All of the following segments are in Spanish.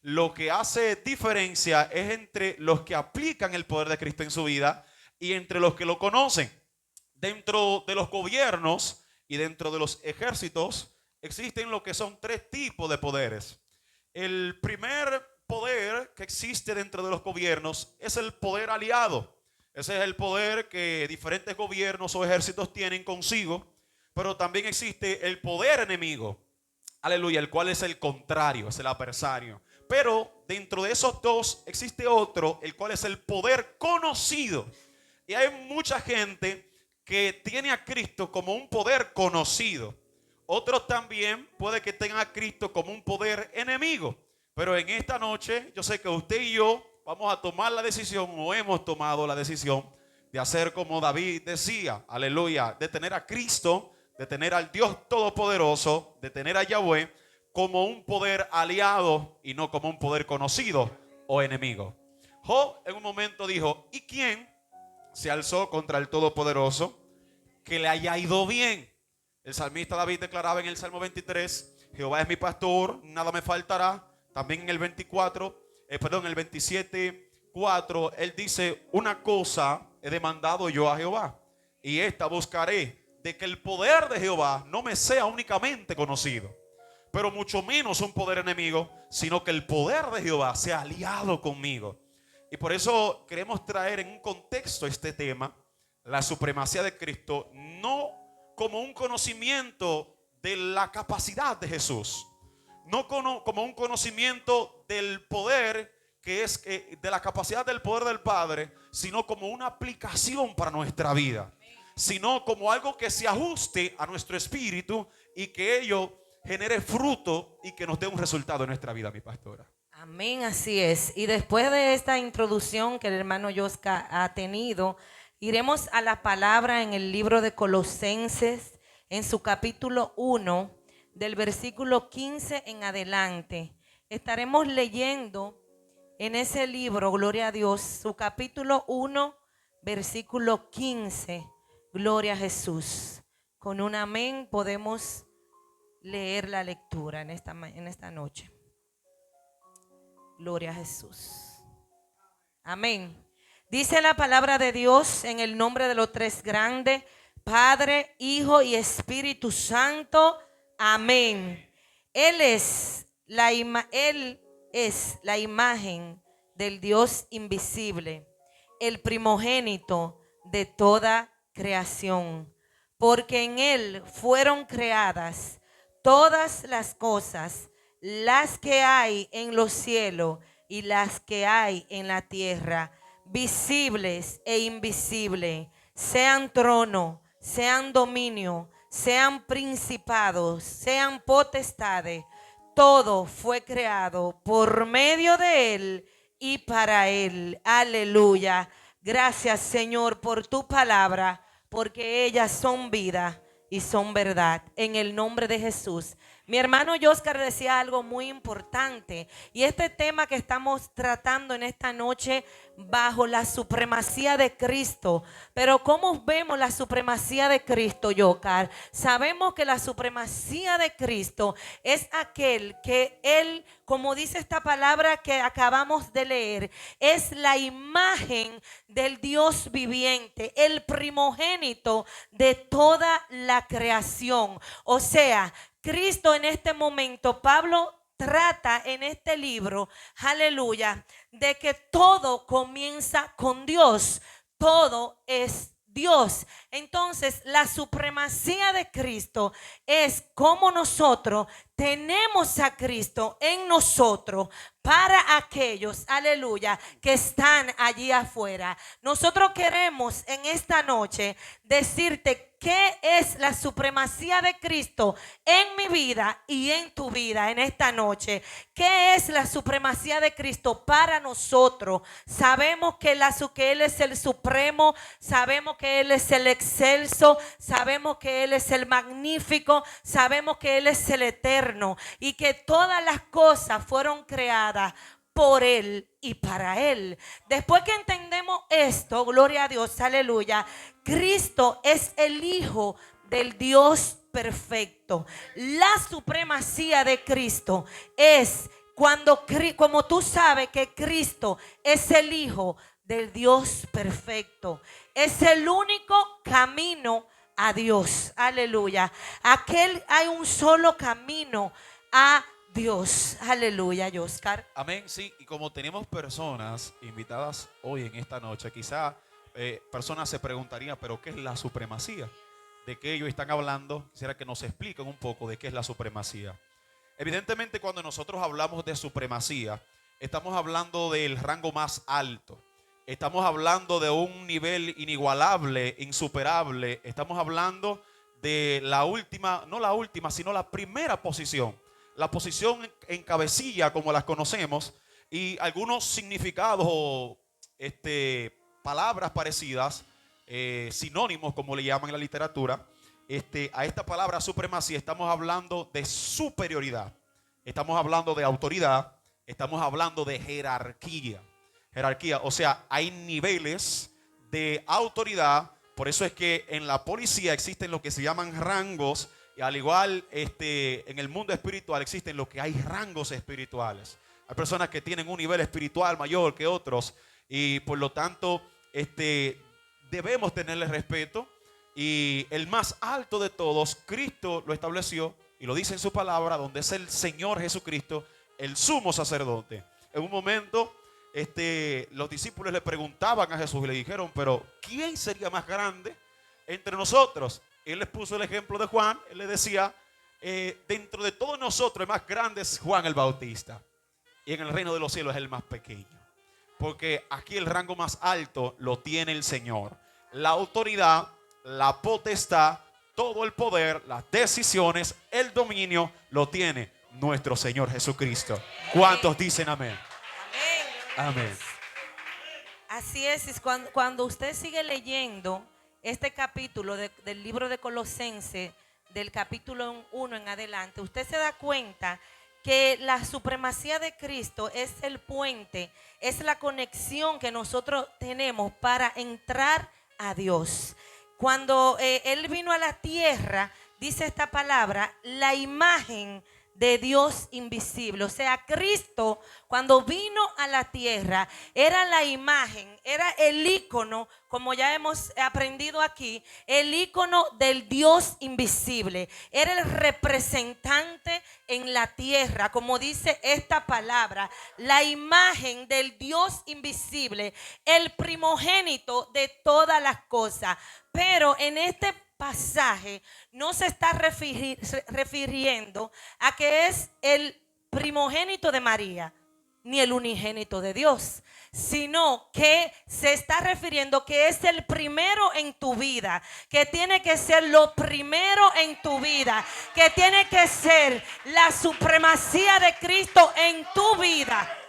lo que hace diferencia es entre los que aplican el poder de Cristo en su vida y entre los que lo conocen. Dentro de los gobiernos y dentro de los ejércitos existen lo que son tres tipos de poderes. El primer poder que existe dentro de los gobiernos es el poder aliado. Ese es el poder que diferentes gobiernos o ejércitos tienen consigo, pero también existe el poder enemigo, aleluya, el cual es el contrario, es el adversario. Pero dentro de esos dos existe otro, el cual es el poder conocido. Y hay mucha gente que tiene a Cristo como un poder conocido. Otros también puede que tengan a Cristo como un poder enemigo. Pero en esta noche yo sé que usted y yo vamos a tomar la decisión, o hemos tomado la decisión de hacer como David decía, aleluya, de tener a Cristo, de tener al Dios Todopoderoso, de tener a Yahweh como un poder aliado y no como un poder conocido o enemigo. Job en un momento dijo: ¿y quién se alzó contra el Todopoderoso que le haya ido bien? El salmista David declaraba en el Salmo 23: Jehová es mi pastor, nada me faltará. También en el 27:4, él dice: una cosa he demandado yo a Jehová, y esta buscaré, de que el poder de Jehová no me sea únicamente conocido, pero mucho menos un poder enemigo, sino que el poder de Jehová sea aliado conmigo. Y por eso queremos traer en un contexto este tema, la supremacía de Cristo, no como un conocimiento de la capacidad de Jesús, no como un conocimiento del poder que es de la capacidad del poder del Padre, sino como una aplicación para nuestra vida, sino como algo que se ajuste a nuestro espíritu y que ello genere fruto y que nos dé un resultado en nuestra vida, mi pastora. Amén, así es. Y después de esta introducción que el hermano Yosca ha tenido, iremos a la palabra en el libro de Colosenses, en su capítulo 1, del versículo 15 en adelante. Estaremos leyendo en ese libro, gloria a Dios, su capítulo 1, versículo 15. Gloria a Jesús. Con un amén podemos leer la lectura en esta noche. Gloria a Jesús. Amén. Dice la palabra de Dios en el nombre de los tres grandes, Padre, Hijo y Espíritu Santo. Amén. Él es la imagen del Dios invisible, el primogénito de toda creación, porque en Él fueron creadas todas las cosas, las que hay en los cielos y las que hay en la tierra, visibles e invisibles, sean trono, sean dominio, sean principados, sean potestades. Todo fue creado por medio de Él y para Él. Aleluya. Gracias, Señor, por tu palabra, porque ellas son vida y son verdad. En el nombre de Jesús. Mi hermano Yoscar decía algo muy importante, y este tema que estamos tratando en esta noche, bajo la supremacía de Cristo. Pero ¿cómo vemos la supremacía de Cristo, Yoscar? Sabemos que la supremacía de Cristo es aquel que Él, como dice esta palabra que acabamos de leer, es la imagen del Dios viviente, el primogénito de toda la creación. O sea, Cristo en este momento, Pablo trata en este libro, aleluya, de que todo comienza con Dios, todo es Dios. Entonces, la supremacía de Cristo es como nosotros tenemos a Cristo en nosotros para aquellos, aleluya, que están allí afuera. Nosotros queremos en esta noche decirte qué es la supremacía de Cristo en mi vida y en tu vida en esta noche. ¿Qué es la supremacía de Cristo para nosotros? Sabemos que Él es el supremo, sabemos que Él es el excelso, sabemos que Él es el magnífico, sabemos que Él es el eterno y que todas las cosas fueron creadas por Él y para Él. Después que entendemos esto, gloria a Dios, aleluya, Cristo es el Hijo del Dios perfecto. La supremacía de Cristo es como tú sabes que Cristo es el Hijo del Dios perfecto, es el único camino a Dios. Aleluya. Hay un solo camino a Dios. Aleluya, Oscar. Amén, sí, y como tenemos personas invitadas hoy en esta noche, quizá personas se preguntarían, pero ¿qué es la supremacía? ¿De qué ellos están hablando? Quisiera que nos expliquen un poco de qué es la supremacía. Evidentemente, cuando nosotros hablamos de supremacía, estamos hablando del rango más alto. Estamos hablando de un nivel inigualable, insuperable. Estamos hablando de la última, no la última, sino la primera posición. La posición en cabecilla, como las conocemos, y algunos significados o palabras parecidas, sinónimos, como le llaman en la literatura. A esta palabra supremacía estamos hablando de superioridad, estamos hablando de autoridad, estamos hablando de jerarquía. Jerarquía, o sea, hay niveles de autoridad. Por eso es que en la policía existen lo que se llaman rangos, y al igual en el mundo espiritual existen lo que hay rangos espirituales. Hay personas que tienen un nivel espiritual mayor que otros, y por lo tanto debemos tenerle respeto. Y el más alto de todos, Cristo lo estableció y lo dice en su palabra, donde es el Señor Jesucristo, el sumo sacerdote. En un momento los discípulos le preguntaban a Jesús y le dijeron, pero ¿quién sería más grande entre nosotros? Él les puso el ejemplo de Juan. Él le decía, dentro de todos nosotros el más grande es Juan el Bautista, y en el reino de los cielos es el más pequeño, porque aquí el rango más alto lo tiene el Señor. La autoridad, la potestad, todo el poder, las decisiones, el dominio lo tiene nuestro Señor Jesucristo. ¿Cuántos dicen amén? Amén. Así es cuando usted sigue leyendo este capítulo del libro de Colosenses, del capítulo 1 en adelante, usted se da cuenta que la supremacía de Cristo es el puente, es la conexión que nosotros tenemos para entrar a Dios. Cuando Él vino a la tierra, dice esta palabra, la imagen de Dios invisible. O sea, Cristo cuando vino a la tierra era la imagen, era el ícono, como ya hemos aprendido aquí, el ícono del Dios invisible. Era el representante en la tierra, como dice esta palabra, la imagen del Dios invisible, el primogénito de todas las cosas. Pero en este pasaje no se está refiriendo a que es el primogénito de María ni el unigénito de Dios, sino que se está refiriendo que es el primero en tu vida, que tiene que ser lo primero en tu vida, que tiene que ser la supremacía de Cristo en tu vida.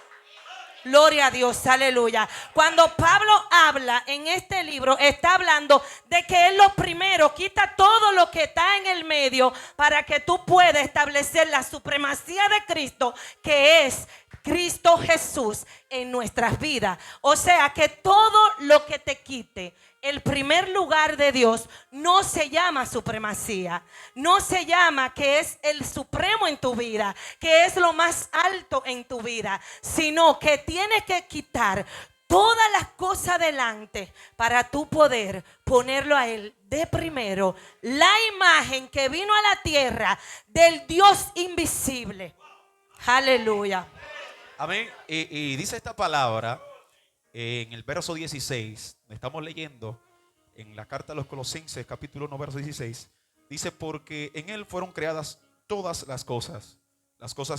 Gloria a Dios, aleluya. Cuando Pablo habla en este libro, está hablando de que es lo primero, quita todo lo que está en el medio para que tú puedas establecer la supremacía de Cristo, que es Cristo Jesús en nuestras vidas. O sea que todo lo que te quite el primer lugar de Dios no se llama supremacía, no se llama que es el supremo en tu vida, que es lo más alto en tu vida, sino que tienes que quitar todas las cosas delante para tú poder ponerlo a Él de primero, la imagen que vino a la tierra del Dios invisible. Aleluya. Amén. Y dice esta palabra en el verso 16, estamos leyendo en la carta a los Colosenses, capítulo 1, verso 16, dice, porque en Él fueron creadas todas las cosas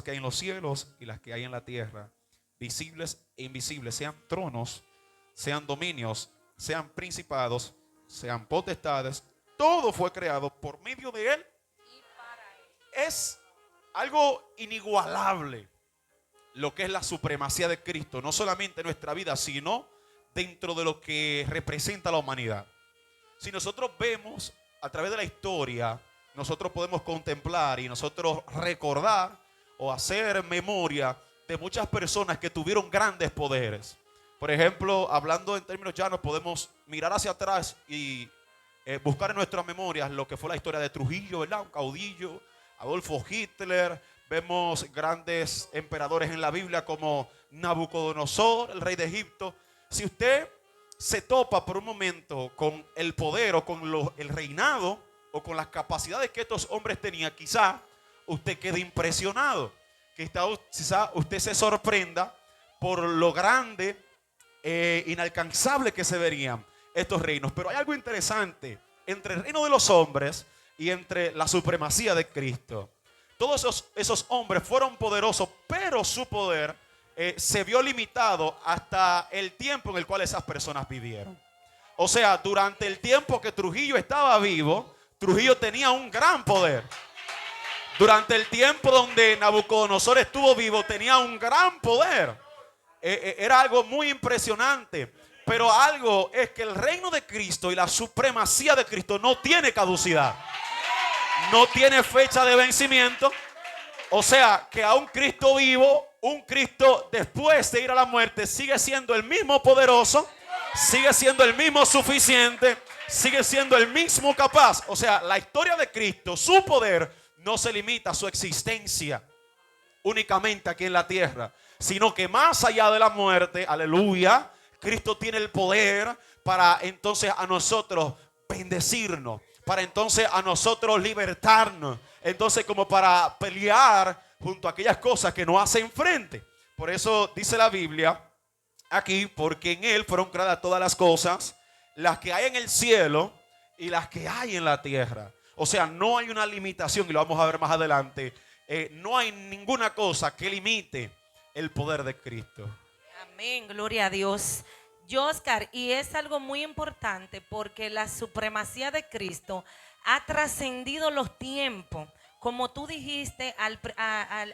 que hay en los cielos y las que hay en la tierra, visibles e invisibles, sean tronos, sean dominios, sean principados, sean potestades, todo fue creado por medio de Él y para Él. Es algo inigualable lo que es la supremacía de Cristo, no solamente en nuestra vida, sino dentro de lo que representa la humanidad. Si nosotros vemos a través de la historia, nosotros podemos contemplar y nosotros recordar o hacer memoria de muchas personas que tuvieron grandes poderes. Por ejemplo, hablando en términos llanos, podemos mirar hacia atrás y buscar en nuestras memorias lo que fue la historia de Trujillo, ¿verdad? Un caudillo, Adolfo Hitler, Vemos grandes emperadores en la Biblia como Nabucodonosor, el rey de Egipto. Si usted se topa por un momento con el poder o con el reinado o con las capacidades que estos hombres tenían, quizá usted quede impresionado. Quizá usted se sorprenda por lo grande, inalcanzable que se verían estos reinos. Pero hay algo interesante entre el reino de los hombres y entre la supremacía de Cristo. Todos esos hombres fueron poderosos, pero su poder se vio limitado hasta el tiempo en el cual esas personas vivieron. O sea, durante el tiempo que Trujillo estaba vivo, Trujillo tenía un gran poder. Durante el tiempo donde Nabucodonosor estuvo vivo, tenía un gran poder. Era algo muy impresionante. Pero algo es que el reino de Cristo y la supremacía de Cristo no tiene caducidad. No tiene fecha de vencimiento. O sea, que a un Cristo vivo, un Cristo después de ir a la muerte, sigue siendo el mismo poderoso, sigue siendo el mismo suficiente, sigue siendo el mismo capaz. O sea, la historia de Cristo, su poder, no se limita a su existencia únicamente aquí en la tierra, sino que más allá de la muerte, aleluya, Cristo tiene el poder para entonces a nosotros bendecirnos, para entonces a nosotros libertarnos, entonces como para pelear junto a aquellas cosas que nos hacen frente. Por eso dice la Biblia aquí, porque en Él fueron creadas todas las cosas, las que hay en el cielo y las que hay en la tierra. O sea, no hay una limitación, y lo vamos a ver más adelante. No hay ninguna cosa que limite el poder de Cristo. Amén, gloria a Dios. Oscar, y es algo muy importante porque la supremacía de Cristo ha trascendido los tiempos. Como tú dijiste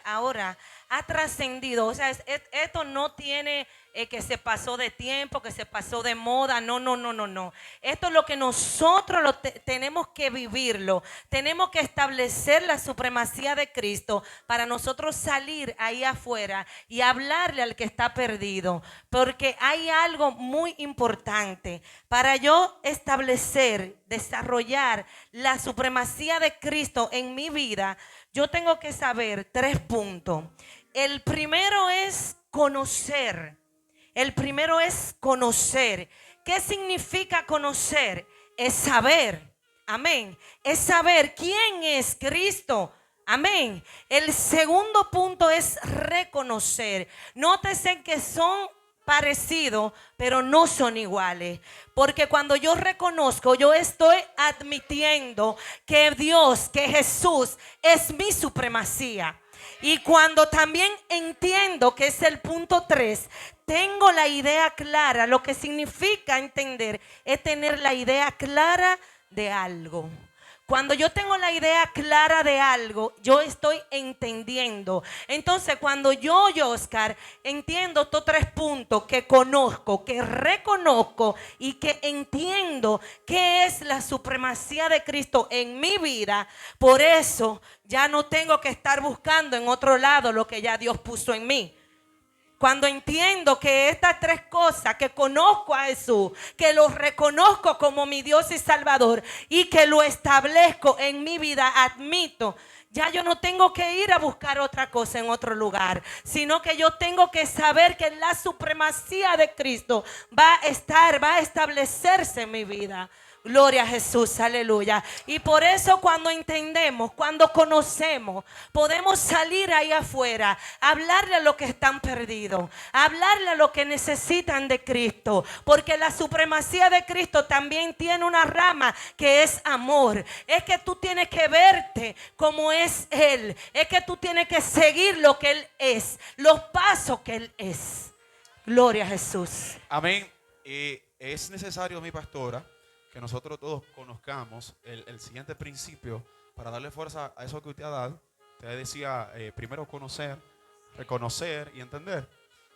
ahora, ha trascendido. O sea, esto no tiene que se pasó de tiempo, que se pasó de moda. No. Esto es lo que nosotros tenemos que vivirlo. Tenemos que establecer la supremacía de Cristo para nosotros salir ahí afuera y hablarle al que está perdido. Porque hay algo muy importante. Para yo establecer, desarrollar la supremacía de Cristo en mi vida, yo tengo que saber 3 puntos. El primero es conocer. El primero es conocer. ¿Qué significa conocer? Es saber. Amén. Es saber quién es Cristo. Amén. El segundo punto es reconocer. Nótese que son parecidos, pero no son iguales. Porque cuando yo reconozco, yo estoy admitiendo que Dios, que Jesús es mi supremacía. Y cuando también entiendo, que es el punto 3, tengo la idea clara. Lo que significa entender es tener la idea clara de algo. Cuando yo tengo la idea clara de algo, yo estoy entendiendo. Entonces, cuando yo, Oscar, entiendo estos 3 puntos, que conozco, que reconozco y que entiendo qué es la supremacía de Cristo en mi vida, por eso ya no tengo que estar buscando en otro lado lo que ya Dios puso en mí. Cuando entiendo que estas 3 cosas, que conozco a Jesús, que lo reconozco como mi Dios y Salvador y que lo establezco en mi vida, admito, ya yo no tengo que ir a buscar otra cosa en otro lugar, sino que yo tengo que saber que la supremacía de Cristo va a establecerse en mi vida. Gloria a Jesús, aleluya. Y por eso cuando entendemos, cuando conocemos, podemos salir ahí afuera, hablarle a los que están perdidos, hablarle a los que necesitan de Cristo. Porque la supremacía de Cristo también tiene una rama que es amor. Es que tú tienes que verte como es Él. Es que tú tienes que seguir lo que Él es, los pasos que Él es. Gloria a Jesús. Amén. Es necesario, mi pastora, que nosotros todos conozcamos el siguiente principio para darle fuerza a eso que usted ha dado. Usted decía, primero conocer, reconocer y entender.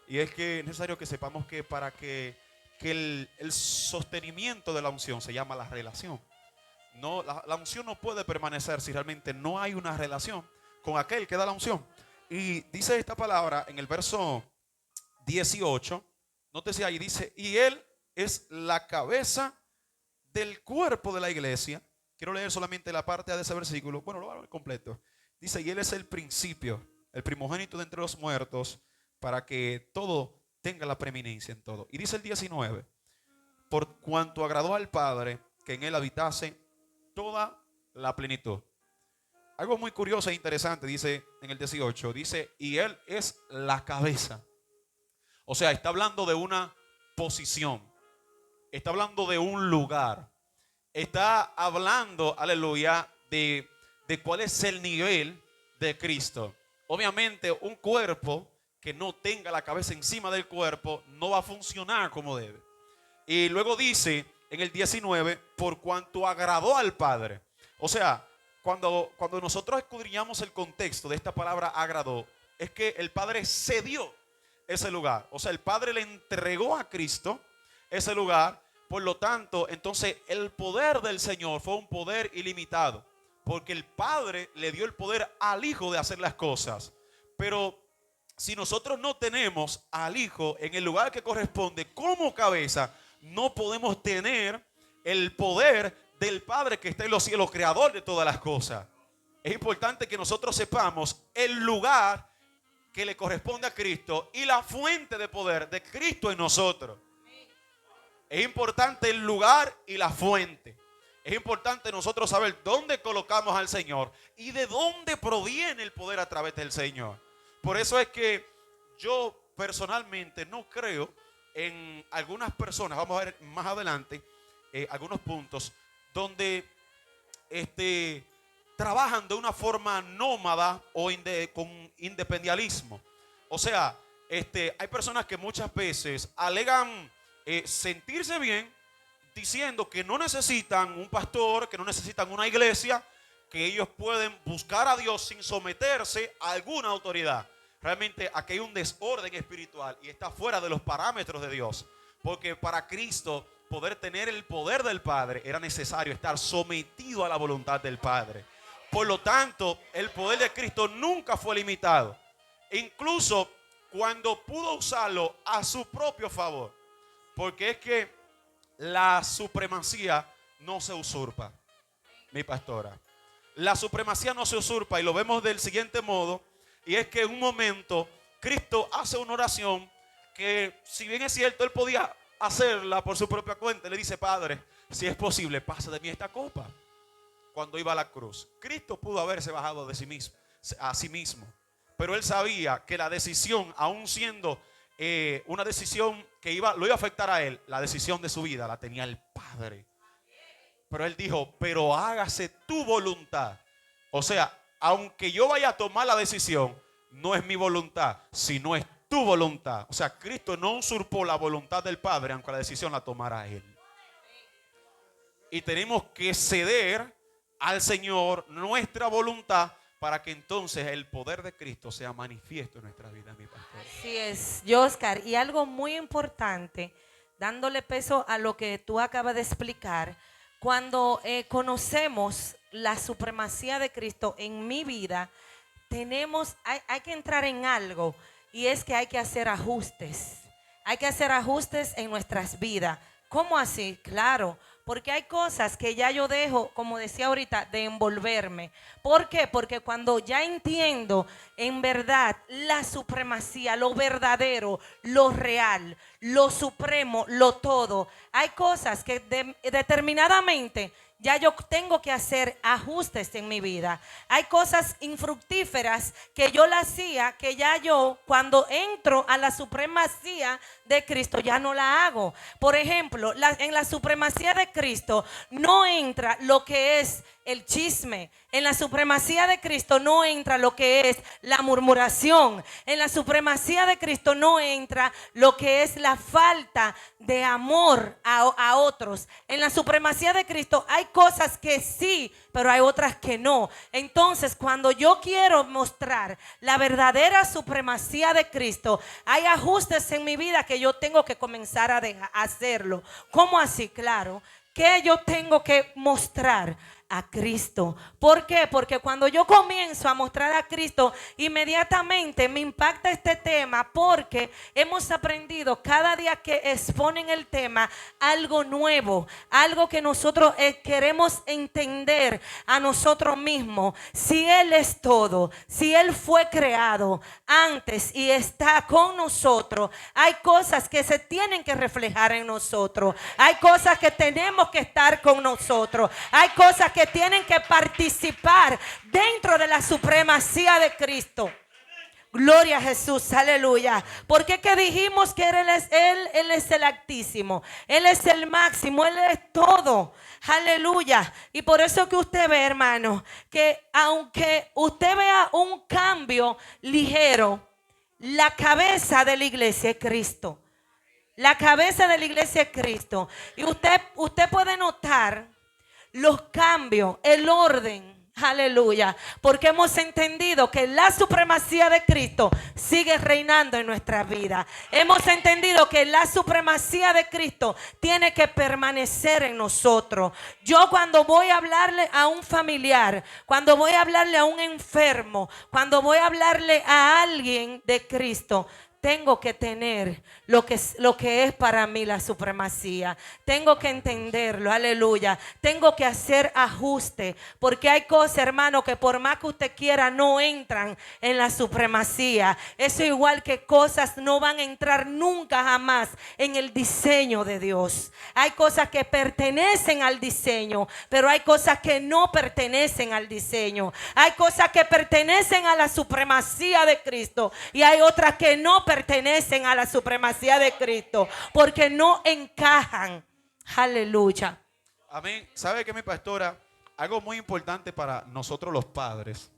Y es que es necesario que sepamos que para que el sostenimiento de la unción se llama la relación. No, la unción no puede permanecer si realmente no hay una relación con aquel que da la unción. Y dice esta palabra en el verso 18, nótese ahí, dice, y Él es la cabeza del cuerpo de la iglesia. Quiero leer solamente la parte de ese versículo. Bueno, lo voy a leer completo. Dice, y Él es el principio, el primogénito de entre los muertos, para que todo tenga la preeminencia en todo. Y dice el 19, por cuanto agradó al Padre que en Él habitase toda la plenitud. Algo muy curioso e interesante dice en el 18, dice, y Él es la cabeza. O sea, está hablando de una posición, está hablando de un lugar, está hablando, aleluya, de cuál es el nivel de Cristo. Obviamente, un cuerpo que no tenga la cabeza encima del cuerpo no va a funcionar como debe. Y luego dice en el 19, por cuanto agradó al Padre. O sea, cuando nosotros escudriñamos el contexto de esta palabra agradó, es que el Padre cedió ese lugar. O sea, el Padre le entregó a Cristo ese lugar. Por lo tanto, entonces el poder del Señor fue un poder ilimitado, porque el Padre le dio el poder al Hijo de hacer las cosas. Pero si nosotros no tenemos al Hijo en el lugar que corresponde como cabeza, no podemos tener el poder del Padre que está en los cielos, creador de todas las cosas. Es importante que nosotros sepamos el lugar que le corresponde a Cristo y la fuente de poder de Cristo en nosotros. Es importante el lugar y la fuente. Es importante nosotros saber dónde colocamos al Señor y de dónde proviene el poder a través del Señor. Por eso es que yo personalmente no creo en algunas personas, vamos a ver más adelante algunos puntos, donde trabajan de una forma nómada o con independialismo. O sea, hay personas que muchas veces alegan sentirse bien diciendo que no necesitan un pastor, que no necesitan una iglesia, que ellos pueden buscar a Dios sin someterse a alguna autoridad. Realmente aquí hay un desorden espiritual y está fuera de los parámetros de Dios. Porque para Cristo poder tener el poder del Padre era necesario estar sometido a la voluntad del Padre. Por lo tanto, el poder de Cristo nunca fue limitado. Incluso cuando pudo usarlo a su propio favor. Porque es que la supremacía no se usurpa, mi pastora. La supremacía no se usurpa y lo vemos del siguiente modo. Y es que en un momento Cristo hace una oración que, si bien es cierto, Él podía hacerla por su propia cuenta. Le dice, Padre, si es posible, pasa de mí esta copa. Cuando iba a la cruz, Cristo pudo haberse bajado de sí mismo, a sí mismo. Pero Él sabía que la decisión, aún siendo una decisión que lo iba a afectar a Él, la decisión de su vida la tenía el Padre. Pero Él dijo, pero hágase tu voluntad. O sea, aunque yo vaya a tomar la decisión, no es mi voluntad, sino es tu voluntad. O sea, Cristo no usurpó la voluntad del Padre, aunque la decisión la tomara Él. Y tenemos que ceder al Señor nuestra voluntad para que entonces el poder de Cristo sea manifiesto en nuestra vida, mi pastor. Así es, Oscar. Y algo muy importante, dándole peso a lo que tú acabas de explicar, cuando conocemos la supremacía de Cristo en mi vida, hay que entrar en algo, y es que hay que hacer ajustes. Hay que hacer ajustes en nuestras vidas. ¿Cómo así? Claro, porque hay cosas que ya yo dejo, como decía ahorita, de envolverme. ¿Por qué? Porque cuando ya entiendo en verdad la supremacía, lo verdadero, lo real, lo supremo, lo todo, hay cosas que determinadamente ya yo tengo que hacer ajustes en mi vida. Hay cosas infructíferas que yo las hacía, que ya yo, cuando entro a la supremacía de Cristo, ya no la hago. Por ejemplo, en la supremacía de Cristo no entra lo que es el chisme. En la supremacía de Cristo no entra lo que es la murmuración. En la supremacía de Cristo no entra lo que es la falta de amor a otros. En la supremacía de Cristo hay cosas que sí, pero hay otras que no. Entonces, cuando yo quiero mostrar la verdadera supremacía de Cristo, hay ajustes en mi vida que yo tengo que comenzar a hacerlo. ¿Cómo así? Claro, que yo tengo que mostrar a Cristo. ¿Por qué? Porque cuando yo comienzo a mostrar a Cristo, inmediatamente me impacta este tema, porque hemos aprendido cada día que exponen el tema algo nuevo, algo que nosotros queremos entender a nosotros mismos. Si Él es todo, si Él fue creado antes y está con nosotros, hay cosas que se tienen que reflejar en nosotros, hay cosas que tenemos que estar con nosotros, hay cosas que tienen que participar dentro de la supremacía de Cristo. Gloria a Jesús, aleluya. Porque que dijimos que Él es el Altísimo, Él es el máximo, Él es todo. Aleluya. Y por eso que usted ve, hermano, que aunque usted vea un cambio ligero, la cabeza de la iglesia es Cristo. La cabeza de la iglesia es Cristo. Y usted puede notar los cambios, el orden, aleluya, porque hemos entendido que la supremacía de Cristo sigue reinando en nuestra vida. Hemos entendido que la supremacía de Cristo tiene que permanecer en nosotros. Yo cuando voy a hablarle a un familiar, cuando voy a hablarle a un enfermo, cuando voy a hablarle a alguien de Cristo, tengo que tener lo que es para mí la supremacía. Tengo que entenderlo, aleluya. Tengo que hacer ajuste, porque hay cosas, hermano, que por más que usted quiera no entran en la supremacía. Eso igual que cosas no van a entrar nunca jamás en el diseño de Dios. Hay cosas que pertenecen al diseño, pero hay cosas que no pertenecen al diseño. Hay cosas que pertenecen a la supremacía de Cristo y hay otras que no pertenecen a la supremacía de Cristo, porque no encajan. Aleluya. Amén. ¿Sabe qué, mi pastora? Algo muy importante para nosotros los padres.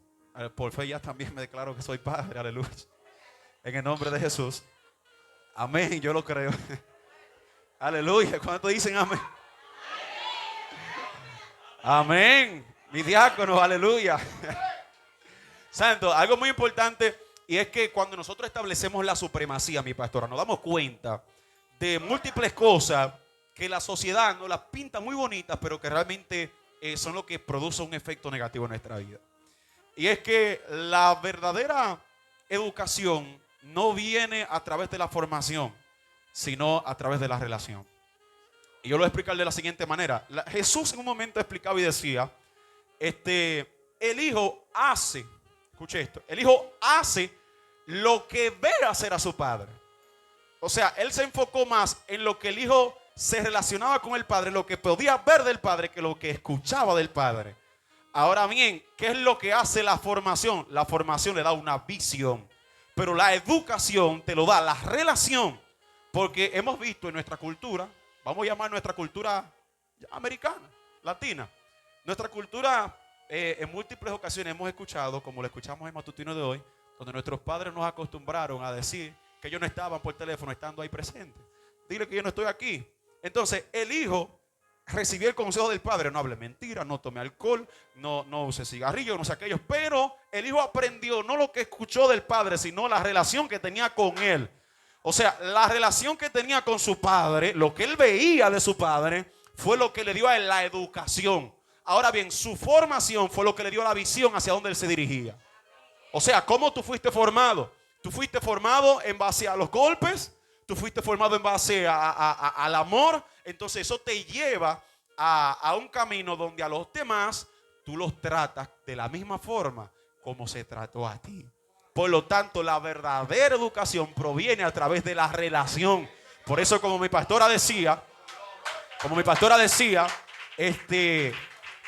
Por fe ya también me declaro que soy padre. Aleluya. En el nombre de Jesús. Amén. Yo lo creo. Aleluya. ¿Cuántos dicen amén? Amén. Mi diácono. Aleluya. Santo. Algo muy importante. Y es que cuando nosotros establecemos la supremacía, mi pastora, nos damos cuenta de múltiples cosas que la sociedad nos las pinta muy bonitas, pero que realmente son lo que produce un efecto negativo en nuestra vida. Y es que la verdadera educación no viene a través de la formación, sino a través de la relación. Y yo lo voy a explicar de la siguiente manera. Jesús en un momento explicaba y decía, el hijo hace, escuche esto, el hijo hace lo que ve hacer a su padre. O sea, él se enfocó más en lo que el hijo se relacionaba con el padre, lo que podía ver del padre, que lo que escuchaba del padre. Ahora bien, ¿qué es lo que hace la formación? La formación le da una visión, pero la educación te lo da la relación. Porque hemos visto en nuestra cultura, vamos a llamar nuestra cultura americana, latina, nuestra cultura, en múltiples ocasiones hemos escuchado, como lo escuchamos en Matutino de hoy, donde nuestros padres nos acostumbraron a decir que ellos no estaban por teléfono estando ahí presentes. Dile que yo no estoy aquí. Entonces el hijo recibió el consejo del padre: no hable mentira, no tome alcohol, no use cigarrillo, no sé aquellos. Pero el hijo aprendió no lo que escuchó del padre, sino la relación que tenía con él. O sea, la relación que tenía con su padre, lo que él veía de su padre, fue lo que le dio a él la educación. Ahora bien, su formación fue lo que le dio la visión hacia dónde él se dirigía. O sea, ¿cómo tú fuiste formado? Tú fuiste formado en base a los golpes, tú fuiste formado en base al amor. Entonces eso te lleva a un camino donde a los demás tú los tratas de la misma forma como se trató a ti. Por lo tanto, la verdadera educación proviene a través de la relación. Por eso, como mi pastora decía,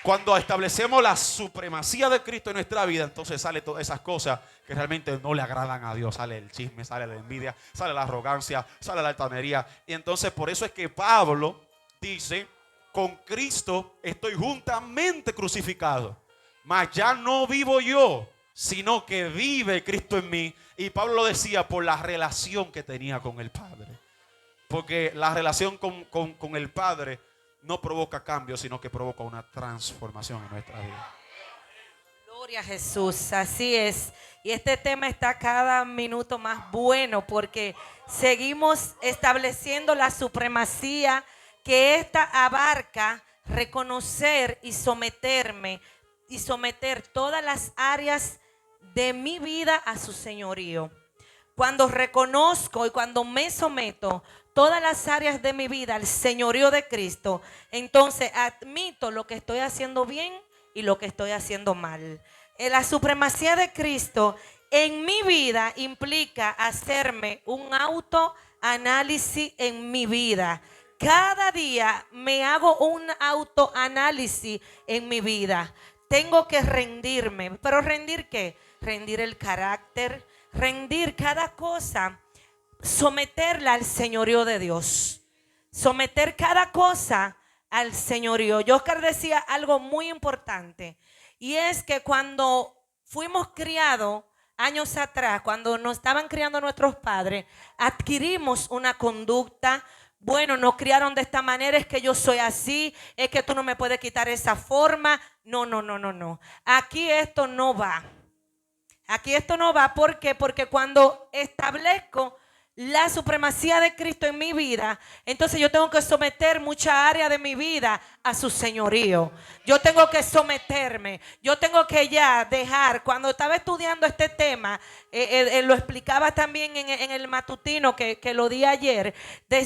cuando establecemos la supremacía de Cristo en nuestra vida, entonces sale todas esas cosas que realmente no le agradan a Dios. Sale el chisme, sale la envidia, sale la arrogancia, sale la altanería. Y entonces por eso es que Pablo dice: con Cristo estoy juntamente crucificado, mas ya no vivo yo, sino que vive Cristo en mí. Y Pablo lo decía por la relación que tenía con el Padre. Porque la relación con el Padre no provoca cambio, sino que provoca una transformación en nuestra vida. Gloria a Jesús, así es. Y este tema está cada minuto más bueno, porque seguimos estableciendo la supremacía que esta abarca reconocer y someterme y someter todas las áreas de mi vida a su señorío. Cuando reconozco y cuando me someto todas las áreas de mi vida al señorío de Cristo, entonces admito lo que estoy haciendo bien y lo que estoy haciendo mal. La supremacía de Cristo en mi vida implica hacerme un autoanálisis en mi vida. Cada día me hago un autoanálisis en mi vida. Tengo que rendirme. ¿Pero rendir qué? Rendir el carácter, rendir cada cosa, someterla al señorío de Dios. Someter cada cosa al señorío. Oscar decía algo muy importante, y es que cuando fuimos criados años atrás, cuando nos estaban criando nuestros padres, adquirimos una conducta. Bueno, nos criaron de esta manera, es que yo soy así, es que tú no me puedes quitar esa forma. No, no, no, no, no. Aquí esto no va. Aquí esto no va. ¿Por qué? Porque cuando establezco la supremacía de Cristo en mi vida, entonces yo tengo que someter mucha área de mi vida a su señorío. Yo tengo que someterme. Yo tengo que ya dejar. Cuando estaba estudiando este tema, lo explicaba también en el matutino que lo di ayer.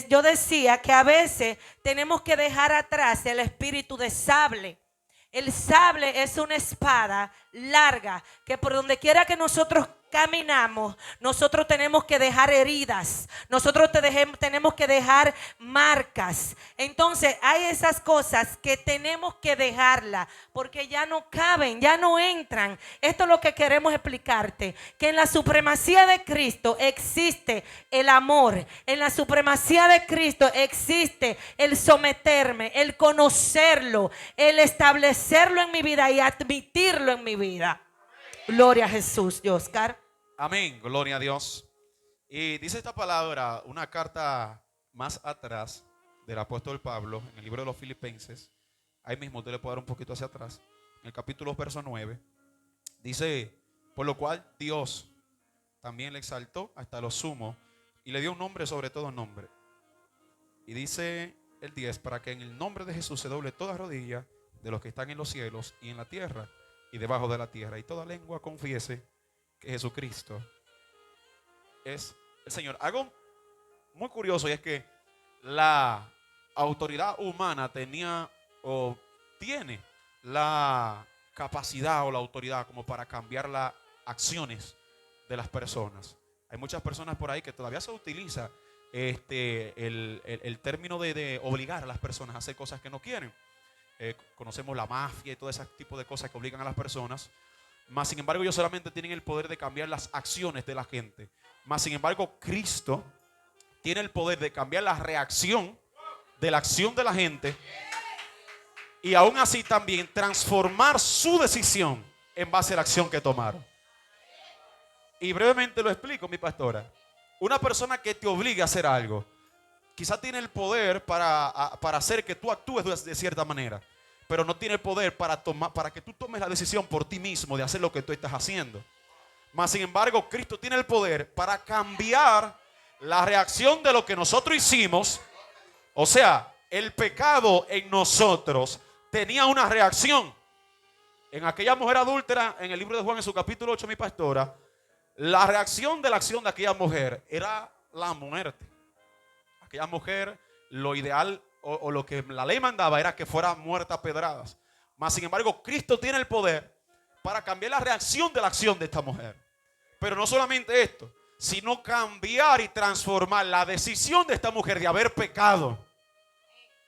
Yo decía que a veces tenemos que dejar atrás el espíritu de sable. El sable es una espada larga que por donde quiera que nosotros caminamos, nosotros tenemos que dejar heridas, nosotros tenemos que dejar marcas. Entonces hay esas cosas que tenemos que dejarlas porque ya no caben, ya no entran. Esto es lo que queremos explicarte, que en la supremacía de Cristo existe el amor, en la supremacía de Cristo existe el someterme, el conocerlo, el establecerlo en mi vida y admitirlo en mi vida. Gloria a Jesús, Oscar. Amén, gloria a Dios. Y dice esta palabra, una carta más atrás del apóstol Pablo, en el libro de los Filipenses. Ahí mismo usted le puede dar un poquito hacia atrás. En el capítulo verso 9. Dice, por lo cual Dios también le exaltó hasta lo sumo y le dio un nombre sobre todo nombre. Y dice el 10, para que en el nombre de Jesús se doble toda rodilla de los que están en los cielos y en la tierra y debajo de la tierra, y toda lengua confiese que Jesucristo es el Señor. Algo muy curioso, y es que la autoridad humana tenía o tiene la capacidad o la autoridad como para cambiar las acciones de las personas. Hay muchas personas por ahí que todavía se utiliza el término de obligar a las personas a hacer cosas que no quieren. Conocemos la mafia y todo ese tipo de cosas que obligan a las personas. Mas sin embargo ellos solamente tienen el poder de cambiar las acciones de la gente. Mas sin embargo Cristo tiene el poder de cambiar la reacción de la acción de la gente, y aún así también transformar su decisión en base a la acción que tomaron. Y brevemente lo explico, mi pastora. Una persona que te obliga a hacer algo quizá tiene el poder para hacer que tú actúes de cierta manera, pero no tiene el poder para que tú tomes la decisión por ti mismo de hacer lo que tú estás haciendo. Mas sin embargo, Cristo tiene el poder para cambiar la reacción de lo que nosotros hicimos. O sea, el pecado en nosotros tenía una reacción. En aquella mujer adúltera, en el libro de Juan, en su capítulo 8, mi pastora, la reacción de la acción de aquella mujer era la muerte. Aquella mujer, lo ideal o lo que la ley mandaba era que fuera muerta a pedradas. Mas sin embargo, Cristo tiene el poder para cambiar la reacción de la acción de esta mujer. Pero no solamente esto, sino cambiar y transformar la decisión de esta mujer de haber pecado.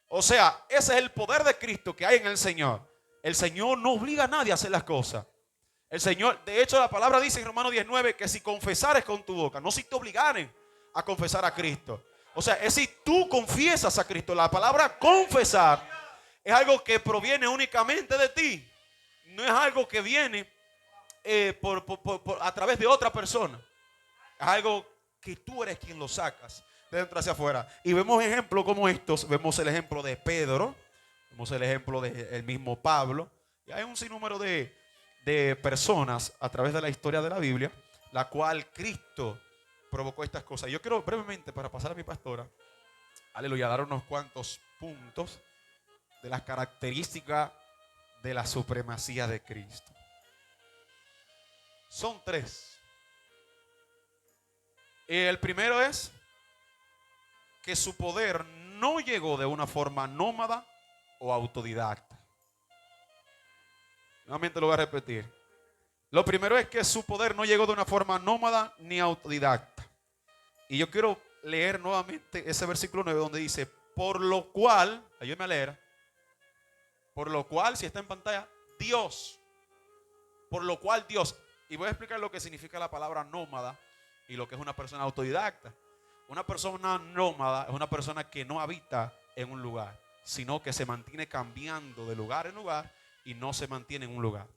O sea, ese es el poder de Cristo que hay en el Señor. El Señor no obliga a nadie a hacer las cosas. El Señor, de hecho, la palabra dice en Romanos 19 que si confesares con tu boca, no si te obligaren a confesar a Cristo. O sea, es si tú confiesas a Cristo. La palabra confesar es algo que proviene únicamente de ti. No es algo que viene a través de otra persona. Es algo que tú eres quien lo sacas de dentro hacia afuera. Y vemos ejemplos como estos. Vemos el ejemplo de Pedro. Vemos el ejemplo del mismo Pablo. Y hay un sinnúmero de personas a través de la historia de la Biblia, la cual Cristo provocó estas cosas. Yo quiero brevemente, para pasar a mi pastora, aleluya, dar unos cuantos puntos de las características de la supremacía de Cristo. Son tres. El primero es que su poder no llegó de una forma nómada o autodidacta. Nuevamente lo voy a repetir. Lo primero es que su poder no llegó de una forma nómada ni autodidacta. Y yo quiero leer nuevamente ese versículo 9 donde dice, por lo cual, ayúdame a leer, por lo cual, si está en pantalla, Dios, por lo cual Dios, y voy a explicar lo que significa la palabra nómada y lo que es una persona autodidacta. Una persona nómada es una persona que no habita en un lugar, sino que se mantiene cambiando de lugar en lugar y no se mantiene en un lugar.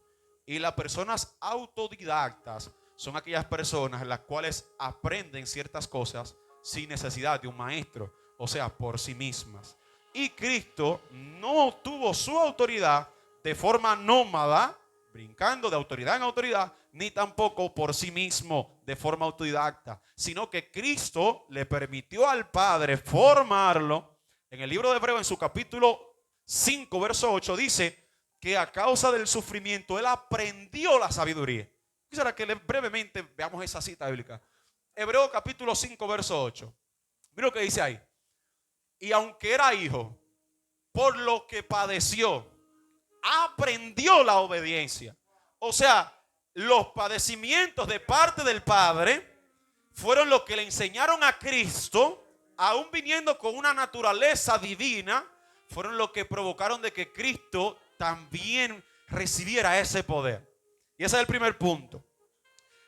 Y las personas autodidactas son aquellas personas en las cuales aprenden ciertas cosas sin necesidad de un maestro, o sea, por sí mismas. Y Cristo no tuvo su autoridad de forma nómada, brincando de autoridad en autoridad, ni tampoco por sí mismo de forma autodidacta, sino que Cristo le permitió al Padre formarlo. En el libro de Hebreos, en su capítulo 5, verso 8, dice que a causa del sufrimiento él aprendió la sabiduría. Quisiera que brevemente veamos esa cita bíblica. Hebreos capítulo 5, verso 8. Mira lo que dice ahí. Y aunque era hijo, por lo que padeció, aprendió la obediencia. O sea, los padecimientos de parte del Padre fueron los que le enseñaron a Cristo, aún viniendo con una naturaleza divina, fueron los que provocaron de que Cristo también recibiera ese poder. Y ese es el primer punto.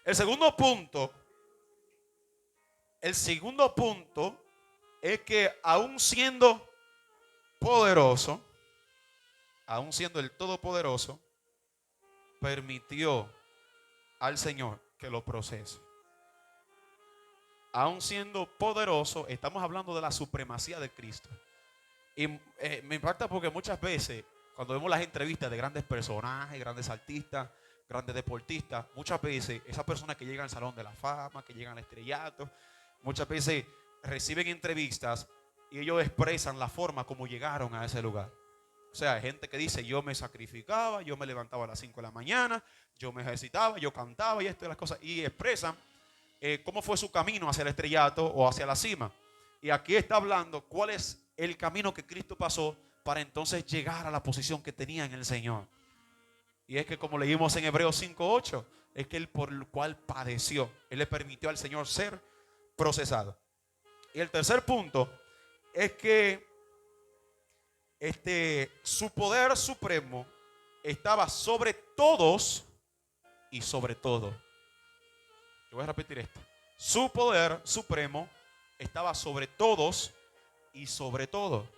El segundo punto es que aún siendo poderoso, aún siendo el Todopoderoso, permitió al Señor que lo procese. Aún siendo poderoso, estamos hablando de la supremacía de Cristo. Y me impacta porque muchas veces, cuando vemos las entrevistas de grandes personajes, grandes artistas, grandes deportistas, muchas veces esas personas que llegan al Salón de la Fama, que llegan al estrellato, muchas veces reciben entrevistas y ellos expresan la forma como llegaron a ese lugar. O sea, hay gente que dice, yo me sacrificaba, yo me levantaba a las 5 de la mañana, yo me ejercitaba, yo cantaba y esto y las cosas. Y expresan cómo fue su camino hacia el estrellato o hacia la cima. Y aquí está hablando cuál es el camino que Cristo pasó para entonces llegar a la posición que tenía en el Señor. Y es que como leímos en Hebreos 5:8, es que él por el cual padeció, él le permitió al Señor ser procesado. Y el tercer punto es que su poder supremo estaba sobre todos y sobre todo. Yo voy a repetir esto. Su poder supremo estaba sobre todos y sobre todo.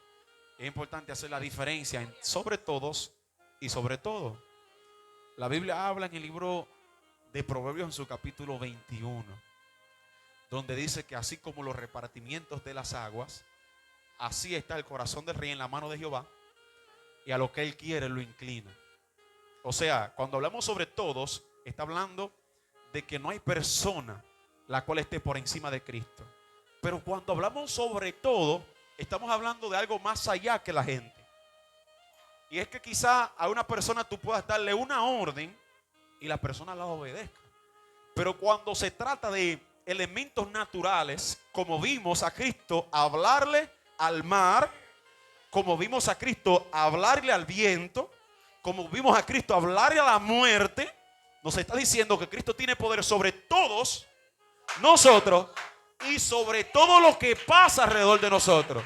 Es importante hacer la diferencia en sobre todos y sobre todo. La Biblia habla en el libro de Proverbios en su capítulo 21, donde dice que así como los repartimientos de las aguas, así está el corazón del rey en la mano de Jehová, y a lo que él quiere lo inclina. O sea, cuando hablamos sobre todos, está hablando de que no hay persona la cual esté por encima de Cristo. Pero cuando hablamos sobre todo, estamos hablando de algo más allá que la gente. Y es que quizá a una persona tú puedas darle una orden y la persona la obedezca. Pero cuando se trata de elementos naturales, como vimos a Cristo hablarle al mar, como vimos a Cristo hablarle al viento, como vimos a Cristo hablarle a la muerte, nos está diciendo que Cristo tiene poder sobre todos nosotros y sobre todo lo que pasa alrededor de nosotros,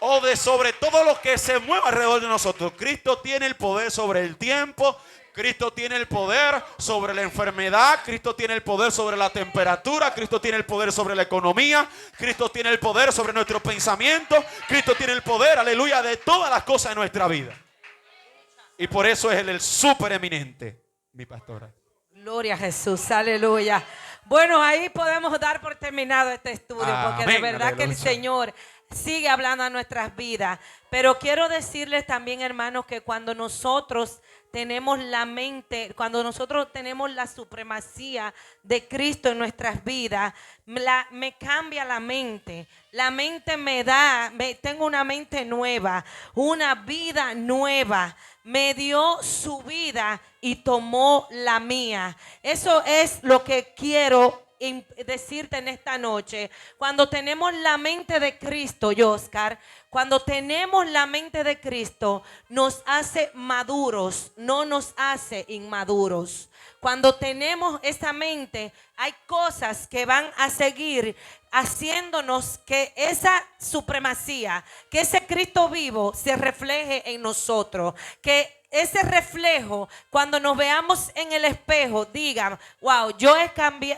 o de sobre todo lo que se mueve alrededor de nosotros. Cristo tiene el poder sobre el tiempo, Cristo tiene el poder sobre la enfermedad, Cristo tiene el poder sobre la temperatura, Cristo tiene el poder sobre la economía, Cristo tiene el poder sobre nuestros pensamientos, Cristo tiene el poder, aleluya, de todas las cosas de nuestra vida. Y por eso es el supereminente, mi pastora. Gloria a Jesús, aleluya. Bueno, ahí podemos dar por terminado este estudio, porque de verdad que el Señor sigue hablando a nuestras vidas. Pero quiero decirles también, hermanos, que cuando nosotros tenemos la mente, cuando nosotros tenemos la supremacía de Cristo en nuestras vidas, me cambia la mente. La mente tengo una mente nueva, una vida nueva. Me dio su vida y tomó la mía. Eso es lo que quiero decirte en esta noche. Cuando tenemos la mente de Cristo, Oscar, cuando tenemos la mente de Cristo, nos hace maduros, no nos hace inmaduros. Cuando tenemos esa mente, hay cosas que van a seguir haciéndonos que esa supremacía, que ese Cristo vivo se refleje en nosotros, que ese reflejo, cuando nos veamos en el espejo, digan: wow,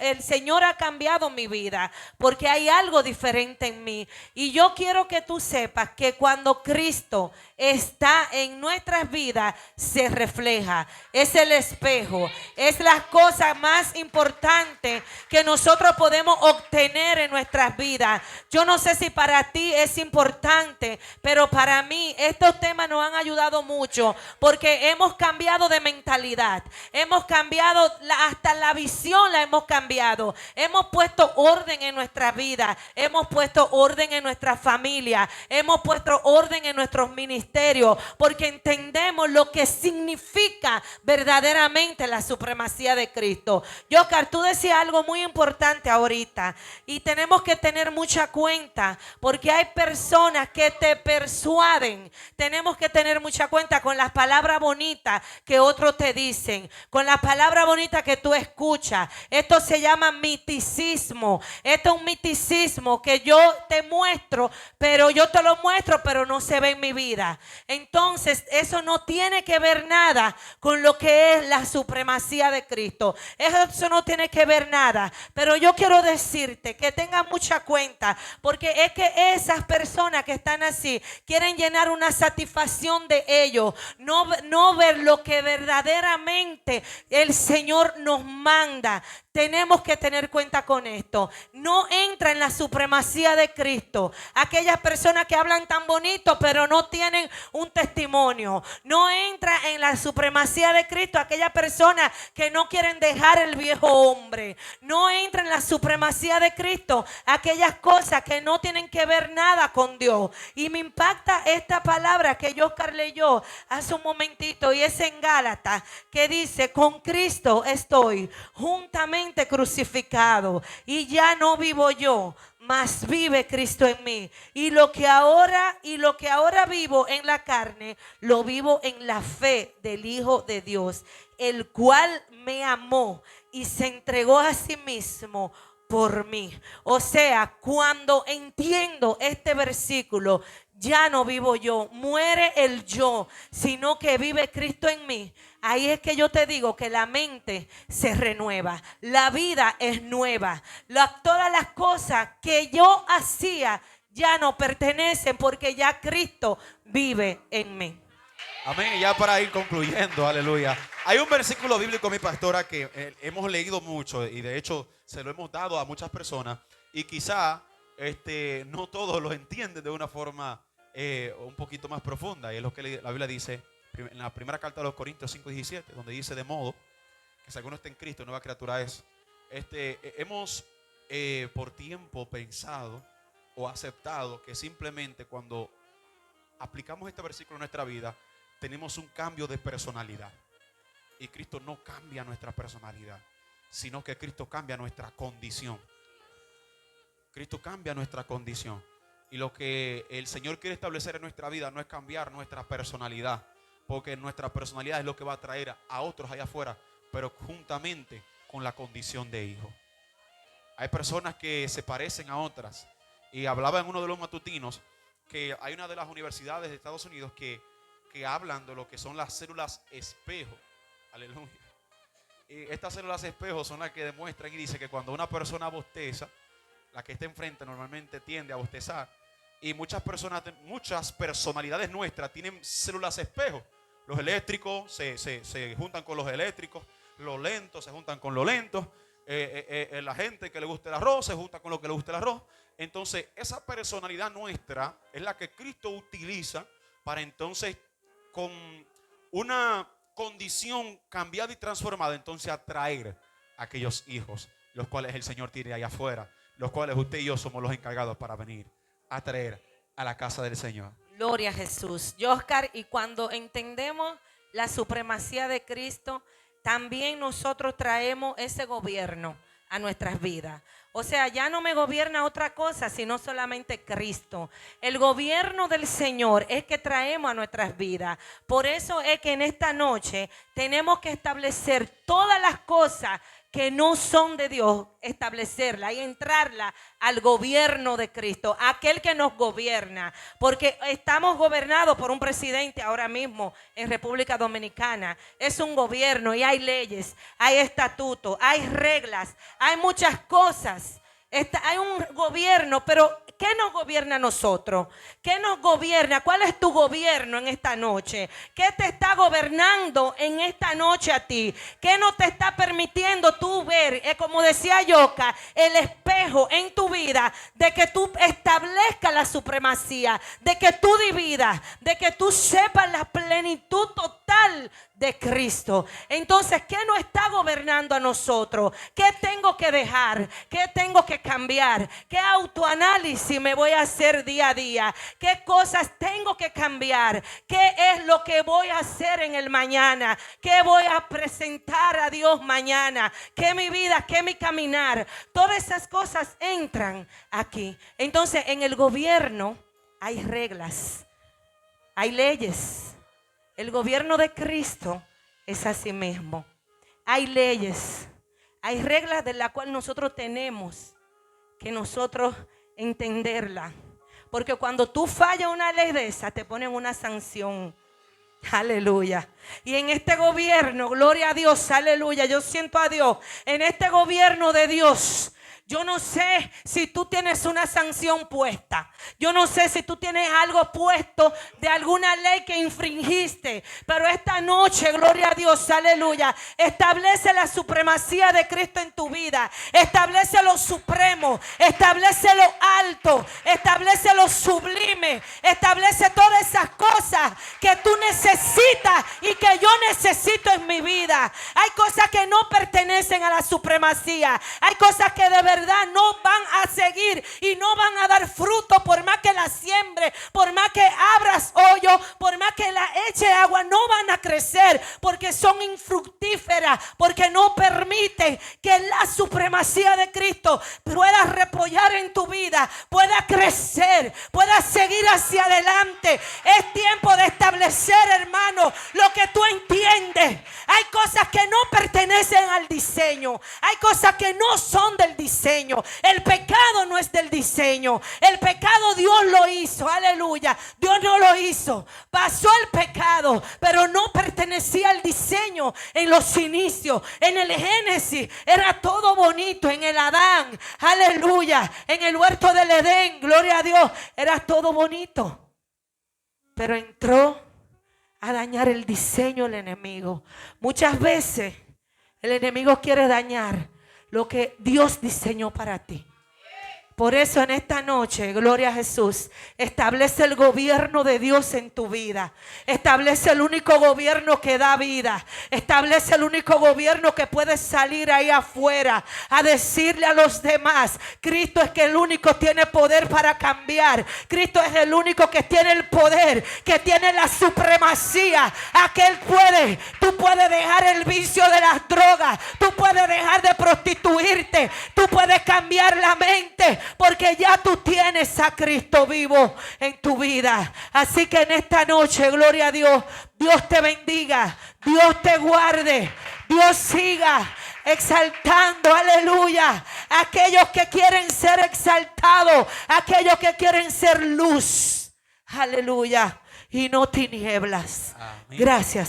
el Señor ha cambiado mi vida, porque hay algo diferente en mí. Y yo quiero que tú sepas que cuando Cristo está en nuestras vidas, se refleja. Es el espejo, es la cosa más importante que nosotros podemos obtener en nuestras vidas. Yo no sé si para ti es importante, pero para mí estos temas nos han ayudado mucho, porque hemos cambiado de mentalidad, hemos cambiado hasta la visión, la hemos cambiado, hemos puesto orden en nuestra vida, hemos puesto orden en nuestra familia, hemos puesto orden en nuestros ministerios, porque entendemos lo que significa verdaderamente la supremacía de Cristo. Oscar, tú decías algo muy importante ahorita, y tenemos que tener mucha cuenta, porque hay personas que te persuaden. Tenemos que tener mucha cuenta con las palabras bonitas que otros te dicen, con la palabra bonita que tú escuchas. Esto se llama miticismo. Esto es un miticismo que yo te muestro, pero yo te lo muestro, pero no se ve en mi vida. Entonces, eso no tiene que ver nada con lo que es la supremacía de Cristo. Eso no tiene que ver nada. Pero yo quiero decirte que tengas mucha cuenta, porque es que esas personas que están así quieren llenar una satisfacción de ellos, no ver lo que verdaderamente el Señor nos manda. Tenemos que tener cuenta con esto. No entra en la supremacía de Cristo aquellas personas que hablan tan bonito pero no tienen un testimonio. No entra en la supremacía de Cristo aquellas personas que no quieren dejar el viejo hombre. No entra en la supremacía de Cristo aquellas cosas que no tienen que ver nada con Dios. Y me impacta esta palabra que Oscar leyó hace un momentito, y es en Gálatas, que dice: con Cristo estoy juntamente crucificado, y ya no vivo yo, mas vive Cristo en mí. Y lo que ahora vivo en la carne, lo vivo en la fe del Hijo de Dios, el cual me amó y se entregó a sí mismo por mí. O sea, cuando entiendo este versículo, ya no vivo yo, muere el yo, sino que vive Cristo en mí. Ahí es que yo te digo que la mente se renueva, la vida es nueva. Todas las cosas que yo hacía ya no pertenecen, porque ya Cristo vive en mí. Amén. Y ya para ir concluyendo, aleluya. Hay un versículo bíblico, mi pastora, que hemos leído mucho, y de hecho se lo hemos dado a muchas personas, y quizá no todos lo entienden de una forma un poquito más profunda. Y es lo que la Biblia dice en la primera carta de los Corintios 5:17, donde dice: de modo que si alguno está en Cristo, nueva criatura es. Hemos por tiempo pensado o aceptado que simplemente cuando aplicamos este versículo en nuestra vida, tenemos un cambio de personalidad. Y Cristo no cambia nuestra personalidad, sino que Cristo cambia nuestra condición. Cristo cambia nuestra condición. Y lo que el Señor quiere establecer en nuestra vida no es cambiar nuestra personalidad, porque nuestra personalidad es lo que va a traer a otros allá afuera, pero juntamente con la condición de hijo. Hay personas que se parecen a otras. Y hablaba en uno de los matutinos que hay una de las universidades de Estados Unidos que hablan de lo que son las células espejo. Aleluya. Y estas células espejo son las que demuestran y dicen que cuando una persona bosteza, la que está enfrente normalmente tiende a bostezar. Y muchas personalidades nuestras tienen células espejo. Los eléctricos se juntan con los eléctricos, los lentos se juntan con los lentos. la gente que le gusta el arroz se junta con lo que le gusta el arroz. Entonces esa personalidad nuestra es la que Cristo utiliza para entonces con una condición cambiada y transformada entonces atraer a aquellos hijos, los cuales el Señor tiene allá afuera, los cuales usted y yo somos los encargados para venir a traer a la casa del Señor. Gloria a Jesús. Oscar, y cuando entendemos la supremacía de Cristo, también nosotros traemos ese gobierno a nuestras vidas. O sea, ya no me gobierna otra cosa, sino solamente Cristo. El gobierno del Señor es que traemos a nuestras vidas. Por eso es que en esta noche tenemos que establecer todas las cosas que no son de Dios, establecerla y entrarla al gobierno de Cristo, aquel que nos gobierna, porque estamos gobernados por un presidente ahora mismo en República Dominicana. Es un gobierno y hay leyes, hay estatutos, hay reglas, hay muchas cosas. Hay un gobierno, pero ¿qué nos gobierna a nosotros? ¿Qué nos gobierna? ¿Cuál es tu gobierno en esta noche? ¿Qué te está gobernando en esta noche a ti? ¿Qué no te está permitiendo tú ver, como decía Yoka, el espejo en tu vida de que tú establezcas la supremacía, de que tú dividas, de que tú sepas la plenitud total de Cristo? Entonces, ¿qué nos está gobernando a nosotros? ¿Qué tengo que dejar? ¿Qué tengo que cambiar? ¿Qué autoanálisis me voy a hacer día a día? ¿Qué cosas tengo que cambiar? ¿Qué es lo que voy a hacer en el mañana? ¿Qué voy a presentar a Dios mañana? ¿Qué mi vida? ¿Qué mi caminar? Todas esas cosas entran aquí. Entonces, en el gobierno hay reglas, hay leyes. El gobierno de Cristo es así mismo. Hay leyes, hay reglas de las cuales nosotros tenemos que nosotros entenderla. Porque cuando tú fallas una ley de esa, te ponen una sanción. Aleluya. Y en este gobierno, gloria a Dios, aleluya, yo siento a Dios. En este gobierno de Dios, yo no sé si tú tienes una sanción puesta. Yo no sé si tú tienes algo puesto de alguna ley que infringiste. Pero esta noche, gloria a Dios, aleluya, establece la supremacía de Cristo en tu vida. Establece lo supremo. Establece lo alto. Establece lo sublime. Establece todas esas cosas que tú necesitas y que yo necesito en mi vida. Hay cosas que no pertenecen a la supremacía. Hay cosas que de verdad no van a seguir y no van a dar fruto por más que la siembre, por más que abras hoyo, por más que la eche agua, no van a crecer porque son infructíferas, porque no permiten que la supremacía de Cristo pueda repollar en tu vida, pueda crecer, pueda seguir hacia adelante. Es tiempo de establecer, hermano, lo que tú entiendes. Hay cosas que no pertenecen al diseño, hay cosas que no son del diseño. El pecado no es del diseño. El pecado Dios lo hizo. Aleluya. Dios no lo hizo. Pasó el pecado, pero no pertenecía al diseño en los inicios. En el Génesis era todo bonito. En el Adán, aleluya, en el huerto del Edén, gloria a Dios, era todo bonito. Pero entró a dañar el diseño el enemigo. Muchas veces el enemigo quiere dañar lo que Dios diseñó para ti. Por eso en esta noche, gloria a Jesús, establece el gobierno de Dios en tu vida. Establece el único gobierno que da vida. Establece el único gobierno que puede salir ahí afuera a decirle a los demás: Cristo es que el único tiene poder para cambiar. Cristo es el único que tiene el poder, que tiene la supremacía. Aquel puede. Tú puedes dejar el vicio de las drogas. Tú puedes dejar de prostituirte. Tú puedes cambiar la mente. Porque ya tú tienes a Cristo vivo en tu vida. Así que en esta noche, gloria a Dios, Dios te bendiga, Dios te guarde, Dios siga exaltando, aleluya, aquellos que quieren ser exaltados, aquellos que quieren ser luz, aleluya, y no tinieblas. Amén. Gracias.